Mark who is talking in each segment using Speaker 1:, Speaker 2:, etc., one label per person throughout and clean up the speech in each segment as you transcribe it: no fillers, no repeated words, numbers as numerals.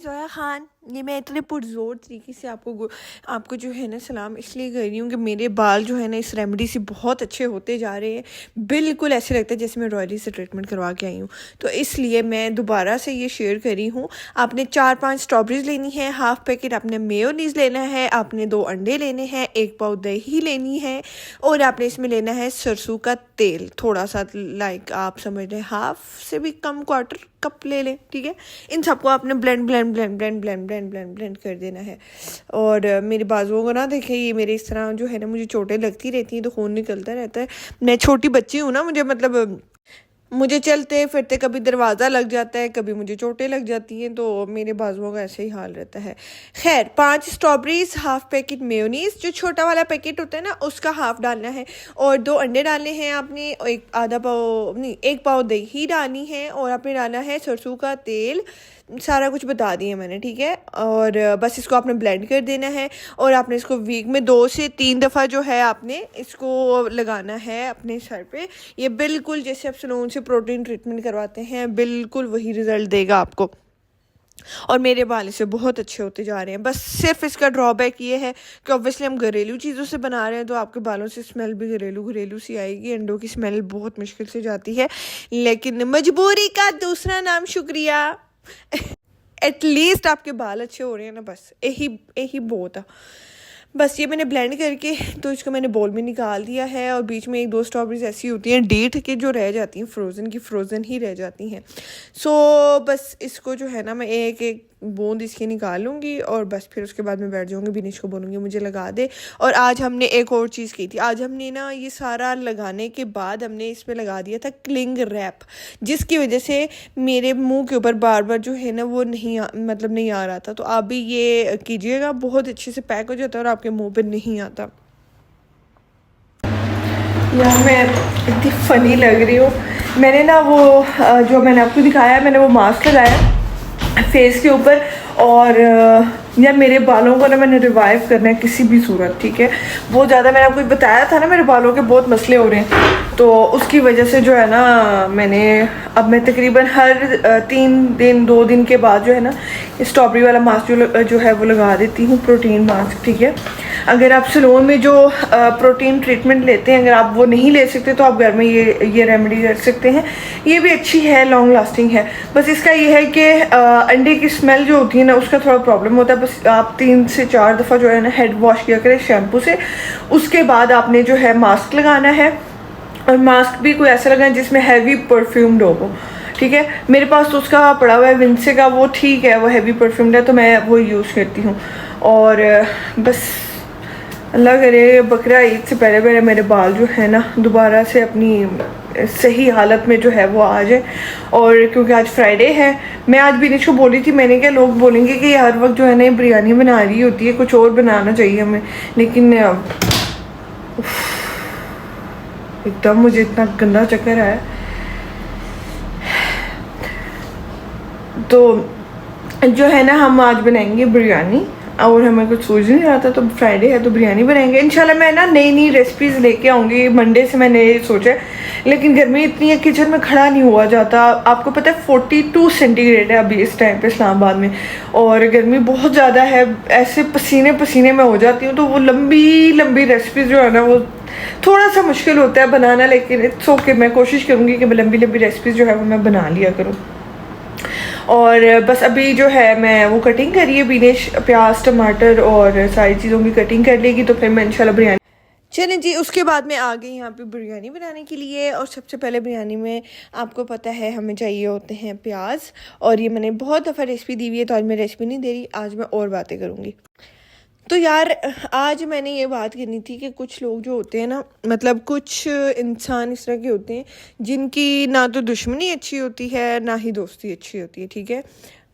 Speaker 1: ज़ोया ख़ान। ये मैं इतने पुरज़ोर तरीके से आपको जो है ना सलाम इसलिए कर रही हूँ कि मेरे बाल जो है ना इस रेमेडी से बहुत अच्छे होते जा रहे हैं। बिल्कुल ऐसे लगता है जैसे मैं रॉयली से ट्रीटमेंट करवा के आई हूँ। तो इसलिए मैं दोबारा से ये शेयर कर रही हूँ। आपने 4-5 स्ट्रॉबेरीज़ लेनी है, हाफ़ पैकेट आपने मेयोनीज़ लेना है, आपने 2 अंडे लेने हैं, 1 पाव दही लेनी है और आपने इसमें लेना है सरसों का तेल थोड़ा सा, लाइक आप समझ लें हाफ़ से भी कम, क्वार्टर कप ले लें, ठीक है। इन सबको आपने ब्लेंड कर देना है। और मेरे बाजुओं को ना देखें, ये मेरे इस तरह जो है ना मुझे चोटें लगती रहती हैं तो खून निकलता रहता है। मैं छोटी बच्ची हूँ ना, मुझे चलते फिरते कभी दरवाज़ा लग जाता है, कभी मुझे चोटें लग जाती हैं, तो मेरे बाजुओं का ऐसे ही हाल रहता है। खैर 5 स्ट्रॉबेरीज़, हाफ़ पैकेट मेयोनीज़, जो छोटा वाला पैकेट होता है ना उसका हाफ़ डालना है, और 2 अंडे डालने हैं आपने, एक पाव दही डालनी है, और आपने डालना है सरसों का तेल। सारा कुछ बता दिया मैंने, ठीक है। और बस इसको आपने ब्लेंड कर देना है, और आपने इसको वीक में 2 से 3 दफ़ा जो है आपने इसको लगाना है अपने सर पे। ये बिल्कुल जैसे आप सैलून से प्रोटीन ट्रीटमेंट करवाते हैं, बिल्कुल वही रिज़ल्ट देगा आपको। और मेरे बाल इससे बहुत अच्छे होते जा रहे हैं। बस सिर्फ इसका ड्रॉबैक ये है कि ऑब्वियसली हम घरेलू चीज़ों से बना रहे हैं, तो आपके बालों से स्मेल भी घरेलू सी आएगी। अंडों की स्मेल बहुत मुश्किल से जाती है, लेकिन मजबूरी का दूसरा नाम शुक्रिया। एटलीस्ट आपके बाल अच्छे हो रहे हैं ना, बस यही बहुत है। बस ये मैंने ब्लेंड करके तो इसको मैंने बोल में निकाल दिया है। और बीच में 1-2 स्ट्रॉबेरीज ऐसी होती हैं डेट के जो रह जाती हैं, फ्रोज़न ही रह जाती हैं। सो बस इसको जो है ना मैं एक बूंद इसकी निकालूंगी, और बस फिर उसके बाद मैं बैठ जाऊंगी। बिनिश को बोलूँगी मुझे लगा दे। और आज हमने एक और चीज़ की थी, आज हमने ना ये सारा लगाने के बाद हमने इसमें लगा दिया था क्लिंग रैप, जिसकी वजह से मेरे मुंह के ऊपर बार बार जो है ना वो नहीं आ रहा था। तो आप भी ये कीजिएगा, बहुत अच्छे से पैक हो जाता है और आपके मुंह पे नहीं आता। यार मैं इतनी फ़नी लग रही हूँ। मैंने ना वो जो मैंने आपको दिखाया, मैंने वो मास्क लगाया फेस के ऊपर। और यार मेरे बालों को ना मैंने रिवाइव करना है किसी भी सूरत, ठीक है। बहुत ज़्यादा मैंने आपको बताया था ना मेरे बालों के बहुत मसले हो रहे हैं, तो उसकी वजह से जो है ना अब मैं तकरीबन हर 2 दिन के बाद जो है ना स्ट्रॉबेरी वाला मास्क जो है वो लगा देती हूँ, प्रोटीन मास्क, ठीक है। अगर आप सैलून में जो प्रोटीन ट्रीटमेंट लेते हैं, अगर आप वो नहीं ले सकते तो आप घर में ये रेमेडी कर सकते हैं। ये भी अच्छी है, लॉन्ग लास्टिंग है। बस इसका ये है कि अंडे की स्मेल जो होती है ना उसका थोड़ा प्रॉब्लम होता है। बस आप 3 से 4 दफ़ा जो है ना हेड वॉश किया करें शैम्पू से। उसके बाद आपने जो है मास्क लगाना है, और मास्क भी कोई ऐसा लगाना जिसमें हैवी परफ्यूम्ड हो, ठीक है। मेरे पास तो उसका पड़ा हुआ है विंसे का, वो ठीक है, वो हैवी परफ्यूम्ड है, तो मैं वो यूज़ करती हूँ। और बस अल्लाह करे बकरा ईद से पहले मेरे बाल जो है ना दोबारा से अपनी सही हालत में जो है वो आ जाए। और क्योंकि आज फ्राइडे है, मैं आज बिनिश को बोली थी, मैंने क्या लोग बोलेंगे कि हर वक्त जो है ना बिरयानी बना रही होती है, कुछ और बनाना चाहिए हमें। लेकिन एकदम मुझे इतना गंदा चक्कर आया, तो जो है ना हम आज बनाएंगे बिरयानी। और हमें कुछ सोच नहीं रहा था, तो फ्राइडे है तो बिरयानी बनाएंगे इंशाल्लाह। मैं ना नई रेसिपीज़ लेके आऊँगी, मंडे से मैंने ये सोचा है। लेकिन गर्मी इतनी है, किचन में खड़ा नहीं हुआ जाता। आपको पता है 42 सेंटीग्रेड है अभी इस टाइम पे इस्लामाबाद में, और गर्मी बहुत ज़्यादा है। ऐसे पसीने में हो जाती हूँ, तो वो लंबी रेसिपीज़ जो है ना वो थोड़ा सा मुश्किल होता है बनाना। लेकिन इट्स ओके, मैं कोशिश करूँगी कि लंबी रेसिपीज़ जो है वो मैं बना लिया करूँ। और बस अभी जो है मैं वो कटिंग करी है, बिनिश प्याज टमाटर और सारी चीज़ों की कटिंग कर लेगी, तो फिर मैं इंशाल्लाह बिरयानी। चलें जी, उसके बाद मैं आ गई यहाँ पे बिरयानी बनाने के लिए। और सबसे पहले बिरयानी में आपको पता है हमें चाहिए होते हैं प्याज, और ये मैंने बहुत दफ़ा रेसिपी दी हुई है, तो आज मैं रेसिपी नहीं दे रही, आज मैं और बातें करूँगी। तो यार आज मैंने ये बात करनी थी कि कुछ लोग जो होते हैं ना, कुछ इंसान इस तरह के होते हैं जिनकी ना तो दुश्मनी अच्छी होती है ना ही दोस्ती अच्छी होती है, ठीक है।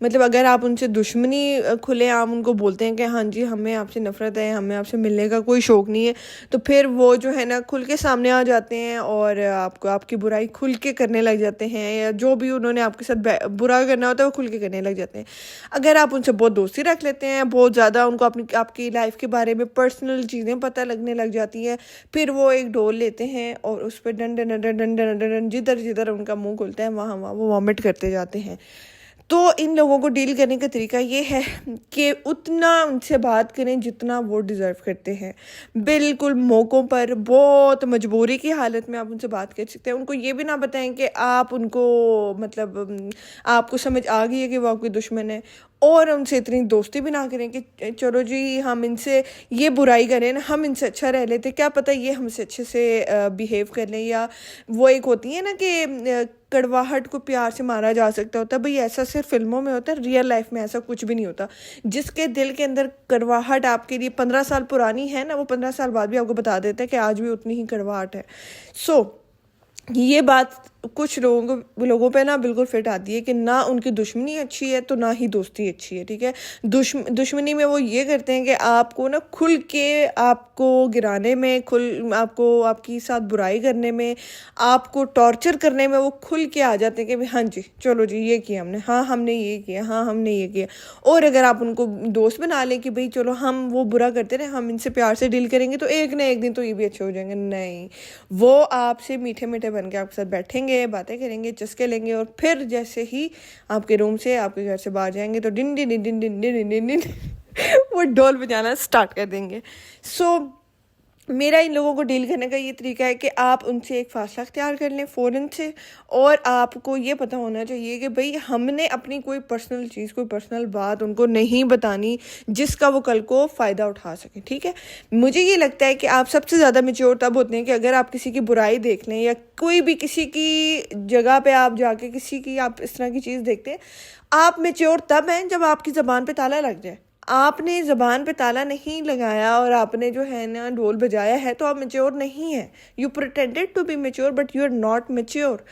Speaker 1: अगर आप उनसे दुश्मनी खुलेआम उनको बोलते हैं कि हाँ जी हमें आपसे नफ़रत है, हमें आपसे मिलने का कोई शौक़ नहीं है, तो फिर वो जो है ना खुल के सामने आ जाते हैं और आपकी बुराई खुल के करने लग जाते हैं, या जो भी उन्होंने आपके साथ बुरा करना होता है वो खुल के करने लग जाते हैं। अगर आप उनसे बहुत दोस्ती रख लेते हैं, बहुत ज़्यादा उनको आपकी लाइफ के बारे में पर्सनल चीज़ें पता लगने लग जाती हैं, फिर वो एक डोल लेते हैं और उस पर डन जिधर उनका मुँह खुलता है वहाँ वो वॉमिट करते जाते हैं। तो इन लोगों को डील करने का तरीका ये है कि उतना उनसे बात करें जितना वो डिज़र्व करते हैं। बिल्कुल मौक़ों पर, बहुत मजबूरी की हालत में आप उनसे बात कर सकते हैं। उनको ये भी ना बताएं कि आप उनको मतलब आपको समझ आ गई है कि वो आपके दुश्मन है, और उनसे इतनी दोस्ती भी ना करें कि चलो जी हम इनसे ये बुराई करें ना, हम इनसे अच्छा रह लेते, क्या पता ये हमसे अच्छे से बिहेव कर लें। या वो एक होती है ना कि कड़वाहट को प्यार से मारा जा सकता होता है, भाई ऐसा सिर्फ फिल्मों में होता है, रियल लाइफ में ऐसा कुछ भी नहीं होता। जिसके दिल के अंदर कड़वाहट आपके लिए 15 साल पुरानी है ना, वो 15 साल बाद भी आपको बता देता है कि आज भी उतनी ही कड़वाहट है। ये बात कुछ लोगों पे ना बिल्कुल फिट आती है कि ना उनकी दुश्मनी अच्छी है तो ना ही दोस्ती अच्छी है, ठीक है। दुश्मनी में वो ये करते हैं कि आपको ना खुल के आपको गिराने में, आपको आपकी साथ बुराई करने में, आपको टॉर्चर करने में वो खुल के आ जाते हैं कि भाई हाँ जी चलो जी ये किया हमने, हाँ हमने ये किया, हाँ हमने ये किया। और अगर आप उनको दोस्त बना लें कि भाई चलो हम वो बुरा करते रहे, हम इनसे प्यार से डील करेंगे तो एक ना एक दिन तो ये भी अच्छे हो जाएंगे, नहीं, वो आपसे मीठे मीठे बन के आपके साथ बैठेंगे, बातें करेंगे, चस्के लेंगे, और फिर जैसे ही आपके रूम से, आपके घर से बाहर जाएंगे तो डिन डिन डिन डिन डिन डिन डिन डिन वो ढोल बजाना स्टार्ट कर देंगे। मेरा इन लोगों को डील करने का ये तरीका है कि आप उनसे एक फ़ासला अख्तियार कर लें फ़ौरन से, और आपको ये पता होना चाहिए कि भाई हमने अपनी कोई पर्सनल चीज़, कोई पर्सनल बात उनको नहीं बतानी जिसका वो कल को फ़ायदा उठा सके, ठीक है। मुझे ये लगता है कि आप सबसे ज़्यादा मैच्योर तब होते हैं कि अगर आप किसी की बुराई देख लें या कोई भी किसी की जगह पर आप जाके किसी की आप इस तरह की चीज़ देखते हैं, आप मैच्योर तब हैं जब आपकी ज़बान पर ताला लग जाए। आपने ज़बान पे ताला नहीं लगाया और आपने जो है ना ढोल बजाया है तो आप मैच्योर नहीं है। You pretended to be mature but you are not mature.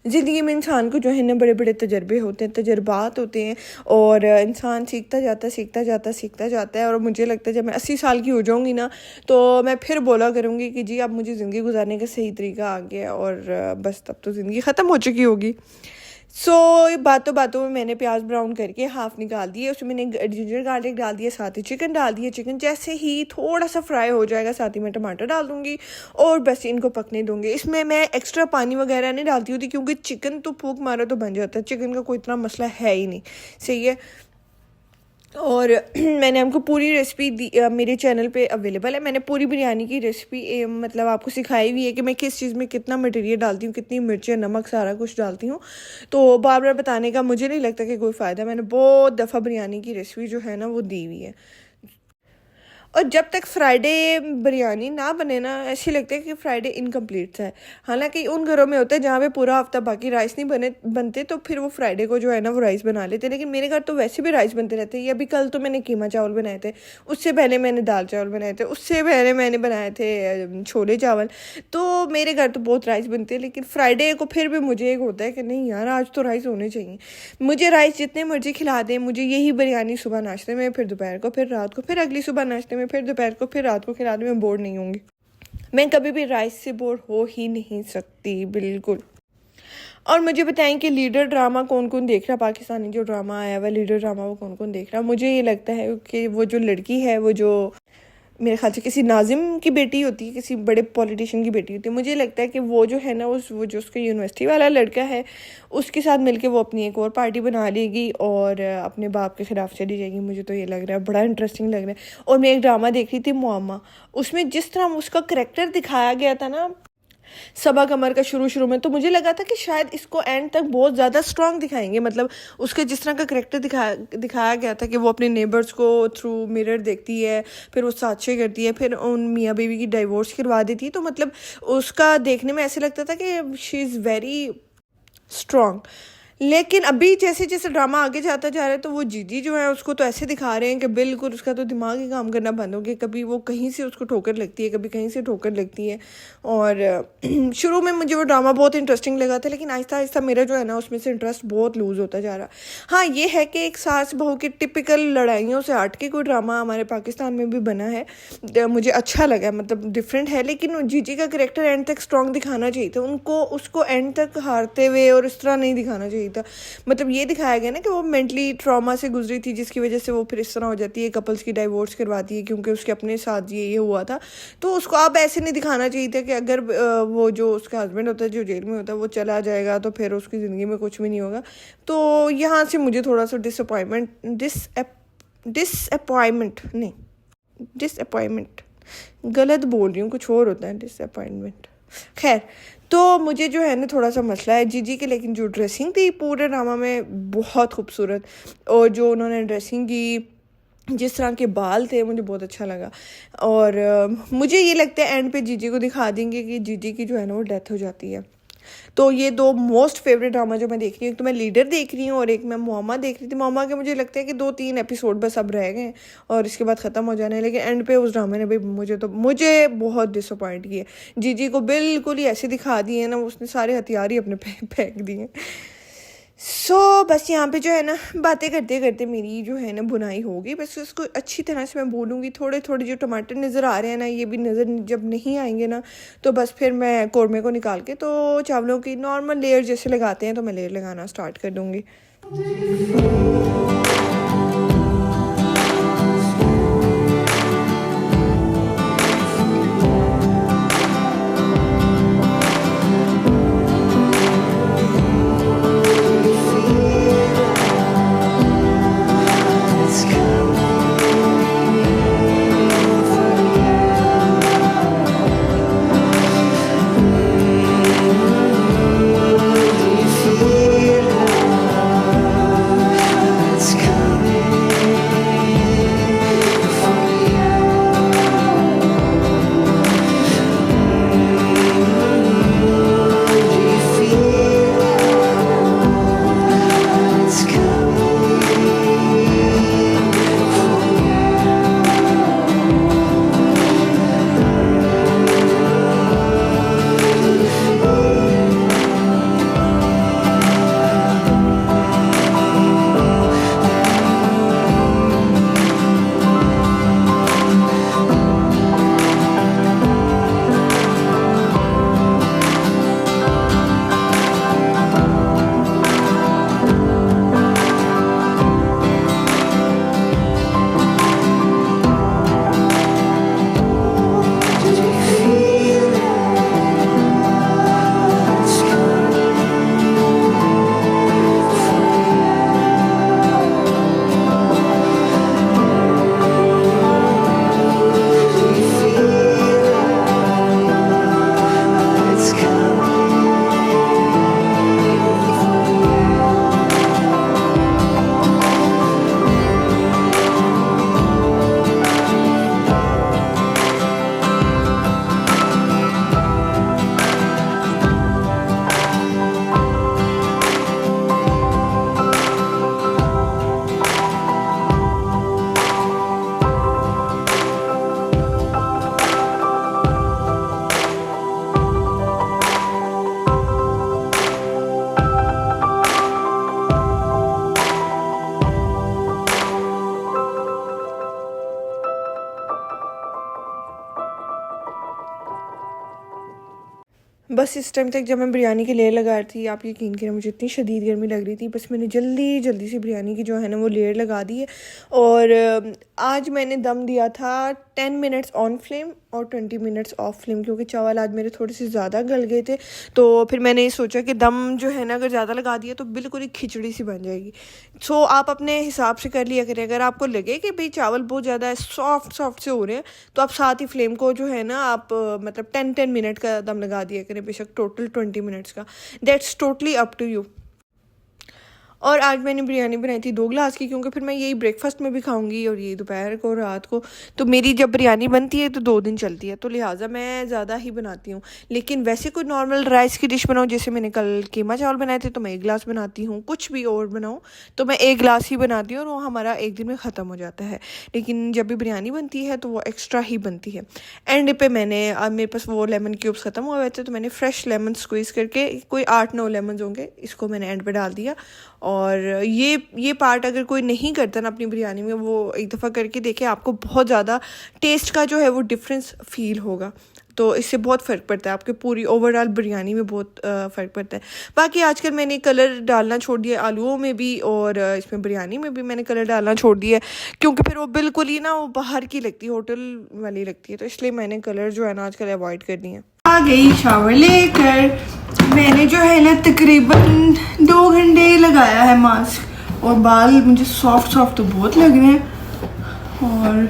Speaker 1: ज़िंदगी में इंसान को जो है ना बड़े बड़े तजर्बे होते हैं, तजर्बात होते हैं, और इंसान सीखता जाता है। और मुझे लगता है जब मैं 80 साल की हो जाऊंगी ना तो मैं फिर बोला करूँगी कि जी अब मुझे ज़िंदगी गुजारने का सही तरीका आ गया, और बस तब तो ज़िंदगी ख़त्म हो चुकी होगी। बातों में मैंने प्याज ब्राउन करके हाफ़ निकाल दिए, उसमें मैंने जिंजर गार्लिक डाल दिया, साथ ही चिकन डाल दिया। चिकन जैसे ही थोड़ा सा फ्राई हो जाएगा साथ ही मैं टमाटर डाल दूँगी और बस इनको पकने दूँगी। इसमें मैं एक्स्ट्रा पानी वगैरह नहीं डालती होती क्योंकि चिकन तो फूंक मारो तो बन जाता है, चिकन का कोई इतना मसला है ही नहीं, सही है। और मैंने आपको पूरी रेसिपी दी, मेरे चैनल पे अवेलेबल है। मैंने पूरी बिरयानी की रेसिपी मतलब आपको सिखाई हुई है कि मैं किस चीज़ में कितना मटेरियल डालती हूँ, कितनी मिर्चें, नमक, सारा कुछ डालती हूँ। तो बार बार बताने का मुझे नहीं लगता कि कोई फ़ायदा। मैंने बहुत दफ़ा बिरयानी की रेसिपी जो है ना वो दी हुई है। और जब तक फ्राइडे बिरयानी ना बने ना, ऐसे लगता है कि फ्राइडे इनकम्प्लीट है। हालांकि उन घरों में होता है जहाँ पे पूरा हफ्ता बाकी राइस नहीं बनते तो फिर वो फ्राइडे को जो है ना वो राइस बना लेते हैं। लेकिन मेरे घर तो वैसे भी राइस बनते रहते हैं। अभी कल तो मैंने कीमा चावल बनाए थे, उससे पहले मैंने दाल चावल बनाए थे, उससे पहले मैंने बनाए थे छोले चावल। तो मेरे घर तो बहुत राइस बनते हैं, लेकिन फ्राइडे को फिर भी मुझे एक होता है कि नहीं यार आज तो राइस होने चाहिए। मुझे राइस जितने मर्जी खिला दें, मुझे यही बिरयानी सुबह नाश्ते में, फिर दोपहर को, फिर रात को, फिर अगली सुबह नाश्ते में, फिर दोपहर को, फिर रात को खिला दूँ, मैं बोर नहीं होंगी। मैं कभी भी राइस से बोर हो ही नहीं सकती, बिल्कुल। और मुझे बताएं कि लीडर ड्रामा कौन कौन देख रहा, पाकिस्तानी जो ड्रामा आया हुआ लीडर ड्रामा वो कौन कौन देख रहा। मुझे ये लगता है कि वो जो लड़की है, वो जो मेरे ख्याल से किसी नाजिम की बेटी होती है, किसी बड़े पॉलिटिशियन की बेटी होती है, मुझे लगता है कि वो जो है ना वो जो उसका यूनिवर्सिटी वाला लड़का है उसके साथ मिलके वो अपनी एक और पार्टी बना लेगी और अपने बाप के ख़िलाफ़ चली जाएगी। मुझे तो ये लग रहा है, बड़ा इंटरेस्टिंग लग रहा है। और मैं एक ड्रामा देख रही थी मुअम्मा, उसमें जिस तरह उसका करैक्टर दिखाया गया था ना सबा कमर का शुरू में, तो मुझे लगा था कि शायद इसको एंड तक बहुत ज़्यादा स्ट्रॉन्ग दिखाएंगे। मतलब उसके जिस तरह का करैक्टर दिखाया गया था कि वो अपने नेबर्स को थ्रू मिरर देखती है, फिर वो साक्षी करती है, फिर उन मियाँ बीवी की डाइवोर्स करवा देती है। तो मतलब उसका देखने में ऐसे लगता था कि शी इज़ वेरी स्ट्रॉन्ग। लेकिन अभी जैसे जैसे ड्रामा आगे जाता जा रहा है तो वो जीजी जो है उसको तो ऐसे दिखा रहे हैं कि बिल्कुल उसका तो दिमाग ही काम करना बंद हो गया। कभी वो कहीं से उसको ठोकर लगती है, कभी कहीं से ठोकर लगती है। और शुरू में मुझे वो ड्रामा बहुत इंटरेस्टिंग लगा था, लेकिन आहिस्ता आहिस्ता मेरा जो है ना उसमें से इंटरेस्ट बहुत लूज़ होता जा रहा। हाँ, ये है कि एक सास बहू की टिपिकल लड़ाइयों से हट के कोई ड्रामा हमारे पाकिस्तान में भी बना है, मुझे अच्छा लगा, मतलब डिफरेंट है। लेकिन जीजी का करेक्टर एंड तक स्ट्रॉन्ग दिखाना चाहिए था, उनको उसको एंड तक हारते हुए और इस तरह नहीं दिखाना चाहिए चाहिए था। मतलब ये दिखाया गया ना कि वो मेंटली ट्रॉमा से गुजरी थी, जिसकी वजह से वो फिर इस तरह हो जाती है, कपल्स की डाइवोर्स करवाती है क्योंकि उसके अपने साथ ये हुआ था। तो उसको अब ऐसे नहीं दिखाना चाहिए था कि अगर वो जो उसका हस्बैंड होता है जो जेल में होता है वो चला जाएगा तो फिर उसकी ज़िंदगी में कुछ भी नहीं होगा। तो यहाँ से मुझे थोड़ा सा डिसअपॉइंटमेंट गलत बोल रही हूँ, कुछ और होता है डिसअपॉइंटमेंट। खैर, तो मुझे जो है ना थोड़ा सा मसला है जीजी के, लेकिन जो ड्रेसिंग थी पूरे ड्रामा में बहुत खूबसूरत, और जो उन्होंने ड्रेसिंग की, जिस तरह के बाल थे, मुझे बहुत अच्छा लगा। और मुझे ये लगता है एंड पे जीजी को दिखा देंगे कि जीजी की जो है ना वो डेथ हो जाती है। तो ये दो मोस्ट फेवरेट ड्रामा जो मैं देख रही हूँ, एक तो मैं लीडर देख रही हूँ और एक मैं मोमा देख रही थी। मोमा के मुझे लगता है कि 2-3 एपिसोड बस अब रह गए और इसके बाद ख़त्म हो जाने हैं, लेकिन एंड पे उस ड्रामे ने भाई मुझे बहुत डिसअपॉइंट किया। जीजी को बिल्कुल ही ऐसे दिखा दिए ना, उसने सारे हथियार ही अपने फेंक दिए। बस यहाँ पे जो है ना बातें करते करते मेरी जो है ना बुनाई होगी। बस उसको अच्छी तरह से मैं बोलूँगी। थोड़े थोड़े जो टमाटर नज़र आ रहे हैं ना, ये भी नज़र जब नहीं आएंगे ना तो बस फिर मैं कौरमे को निकाल के तो चावलों की नॉर्मल लेयर जैसे लगाते हैं तो मैं लेयर लगाना स्टार्ट कर दूँगी। बस इस टाइम तक जब मैं बिरयानी की लेयर लगा रही थी, आप यकीन करें मुझे इतनी शदीद गर्मी लग रही थी, बस मैंने जल्दी जल्दी से बिरयानी की जो है ना वो लेयर लगा दी है। और आज मैंने दम दिया था 10 मिनट्स ऑन फ्लेम और 20 मिनट्स ऑफ फ्लेम, क्योंकि चावल आज मेरे थोड़े से ज़्यादा गल गए थे। तो फिर मैंने ये सोचा कि दम जो है ना अगर ज़्यादा लगा दिया तो बिल्कुल ही खिचड़ी सी बन जाएगी। आप अपने हिसाब से कर लिया करें। अगर आपको लगे कि भाई चावल बहुत ज़्यादा सॉफ्ट से हो रहे हैं तो आप साथ ही फ्लेम को जो है ना आप मतलब 10 मिनट का दम लगा दिया करें, बेशक टोटल 20 मिनट्स का। That's totally up to you. और आज मैंने बिरयानी बनाई थी 2 गिलास की, क्योंकि फिर मैं यही ब्रेकफास्ट में भी खाऊंगी और ये दोपहर को रात को। तो मेरी जब बिरयानी बनती है तो 2 दिन चलती है, तो लिहाजा मैं ज़्यादा ही बनाती हूँ। लेकिन वैसे कोई नॉर्मल राइस की डिश बनाऊँ, जैसे मैंने कल कीमा चावल बनाए थे तो मैं 1 गिलास बनाती हूँ। कुछ भी और बनाऊँ तो मैं 1 गिलास ही बनाती हूँ और वो हमारा 1 दिन में ख़त्म हो जाता है। लेकिन जब भी बिरयानी बनती है तो वो एक्स्ट्रा ही बनती है। एंड पे मेरे पास वो लेमन क्यूब्स ख़त्म हुए थे तो मैंने फ्रेश लेमन स्क्वीज़ करके, कोई 8-9 लेमन होंगे, इसको मैंने एंड पे डाल दिया। और ये पार्ट अगर कोई नहीं करता ना अपनी बिरयानी में, वो एक दफ़ा करके देखे, आपको बहुत ज़्यादा टेस्ट का जो है वो डिफरेंस फील होगा। तो इससे बहुत फ़र्क पड़ता है, आपके पूरी ओवरऑल बिरयानी में बहुत फ़र्क पड़ता है। बाकी आजकल मैंने कलर डालना छोड़ दिया आलूओं में भी, और इसमें बिरयानी में भी मैंने कलर डालना छोड़ दिया है, क्योंकि फिर वो बिल्कुल ही ना वो बाहर की लगती है, होटल वाली लगती है, तो इसलिए मैंने कलर जो है ना आजकल अवॉइड करनी है। आ गई शावर लेकर, मैंने जो है ना तकरीबन 2 घंटे लगाया है मास्क, और बाल मुझे सॉफ्ट तो बहुत लग रहे हैं, और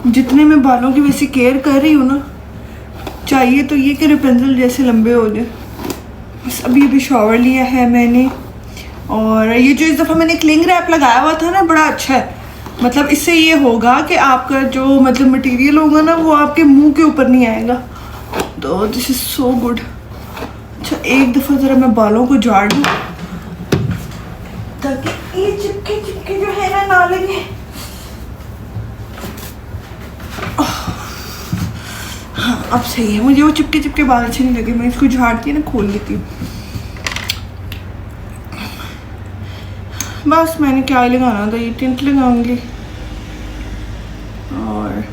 Speaker 1: जितने मैं बालों की वैसे केयर कर रही हूँ ना, चाहिए तो ये कि रेपेंसिल जैसे लंबे हो जाए। बस अभी शावर लिया है मैंने, और ये जो इस दफ़ा मैंने क्लिंग रैप लगाया हुआ था ना, बड़ा अच्छा है। मतलब इससे ये होगा कि आपका जो मतलब मटेरियल होगा ना, वो आपके मुंह के ऊपर नहीं आएगा, तो दिस इज़ सो गुड। अच्छा, एक दफ़ा ज़रा मैं बालों को झाड़ दूँ ताकि ये चिपके जो है ना लगे। हाँ, अब सही है। मुझे वो चिपके बाल अच्छे नहीं लगे, मैं इसको झाड़ के ना खोल लेती हूँ। बस मैंने क्या ही लगाना था, ये टिंट लगाऊंगी, और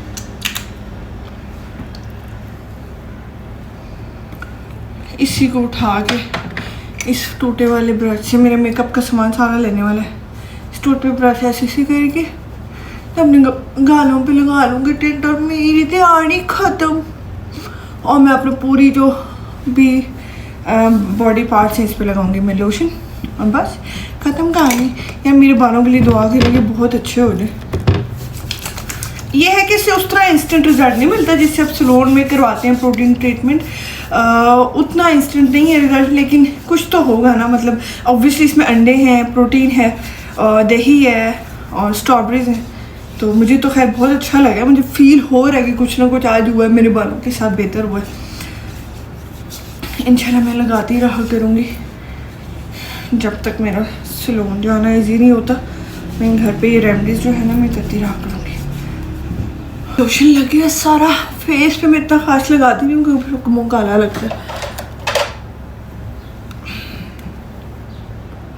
Speaker 1: इसी को उठा के इस टूटे वाले ब्रश से, मेरे मेकअप का सामान सारा लेने वाला है, इस टूटे ब्रश ऐसे करके अपने गालों पे लगा लूँगी टिंट, और मेरी तैयारी ख़त्म। और मैं अपनी पूरी जो भी बॉडी पार्ट्स हैं इस पे लगाऊंगी मैं लोशन, और बस ख़त्म कहानी। यार मेरे बालों के लिए दुआ करेंगे बहुत अच्छे हो जाए। ये है कि इससे उस तरह इंस्टेंट रिजल्ट नहीं मिलता जिससे आप सैलून में करवाते हैं प्रोटीन ट्रीटमेंट, उतना इंस्टेंट नहीं है रिजल्ट, लेकिन कुछ तो होगा ना। मतलब ऑब्वियसली इसमें अंडे हैं, प्रोटीन है, दही है, और स्ट्रॉबेरीज हैं, तो मुझे तो खैर बहुत अच्छा लगा। मुझे फील हो रहा है कि कुछ ना कुछ आज हुआ है, मेरे बालों के साथ बेहतर हुआ है। इंशाल्लाह मैं लगाती रहा करूँगी जब तक मेरा सैलून जाना ईजी नहीं होता। मैं घर पे ये रेमडीज़ जो है ना मैं करती रहा करूँगी। लोशन लग गया सारा फेस पे, मैं इतना खास लगाती नहीं हूँ क्योंकि मुँह काला लगता है।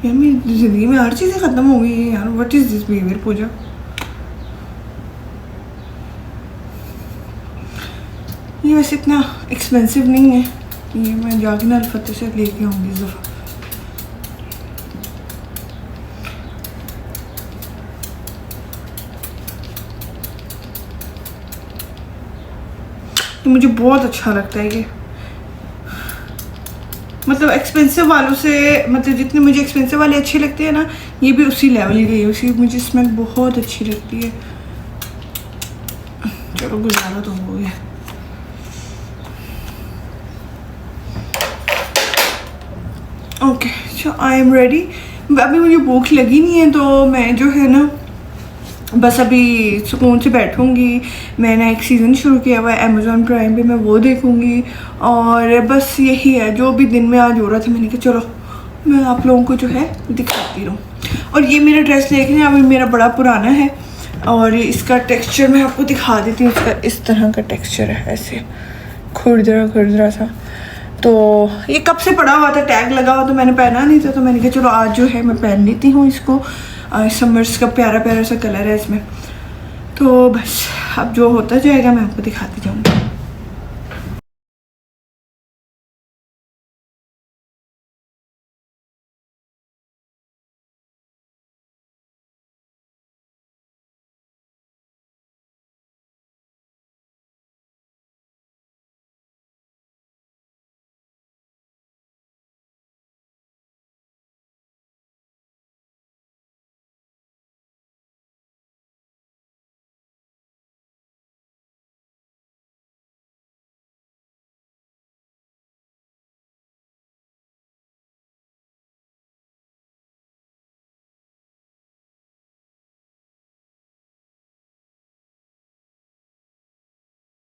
Speaker 1: यार मेरी ज़िंदगी में हर चीज़ें ख़त्म हो गई है यार। व्हाट इज़ दिस बिहेवियर पूजा। ये वैसे इतना एक्सपेंसिव नहीं है, ये मैं जाके ना अलफते से लेके आऊँगी इस दफ़ा। तो मुझे बहुत अच्छा लगता है ये, मतलब एक्सपेंसिव वालों से, मतलब जितने मुझे एक्सपेंसिव वाले अच्छे लगते हैं ना, ये भी उसी लेवल की है, उसी मुझे स्मेल बहुत अच्छी लगती है। चलो गुजारा तो हो गया। Okay, so I am ready. अभी मुझे भूख लगी नहीं है, तो मैं जो है ना बस अभी सुकून से बैठूंगी। मैंने एक सीज़न शुरू किया हुआ है अमेज़ॉन प्राइम पे, मैं वो देखूंगी, और बस यही है जो भी दिन में आज हो रहा था। मैंने कहा चलो मैं आप लोगों को जो है दिखाती रहूँ। और ये मेरा ड्रेस देख रहे हैं, अभी मेरा बड़ा पुराना है, और इसका टेक्सचर मैं आपको दिखा देती हूँ। इसका इस तरह का टेक्सचर है, ऐसे खुरदरा सा। तो ये कब से पड़ा हुआ था, टैग लगा हुआ, तो मैंने पहना नहीं था, तो मैंने कहा चलो आज जो है मैं पहन लेती हूँ इसको। समर्स का प्यारा सा कलर है इसमें, तो बस अब जो होता जाएगा मैं आपको दिखाती जाऊँगी।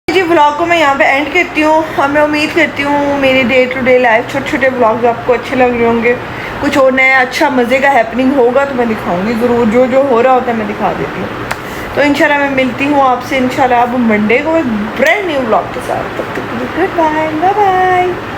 Speaker 1: जी व्लॉग को मैं यहाँ पे एंड करती हूँ, और मैं उम्मीद करती हूँ मेरे डे टू डे लाइफ छोटे व्लॉग्स आपको अच्छे लग रहे होंगे। कुछ और नया अच्छा मज़े का हैपनिंग होगा तो मैं दिखाऊंगी ज़रूर, जो हो रहा होता है मैं दिखा देती हूँ। तो इंशाल्लाह मैं मिलती हूँ आपसे इंशाल्लाह अब मंडे को एक ब्रांड न्यू व्लॉग के साथ। तब तक गुड बाय बाय।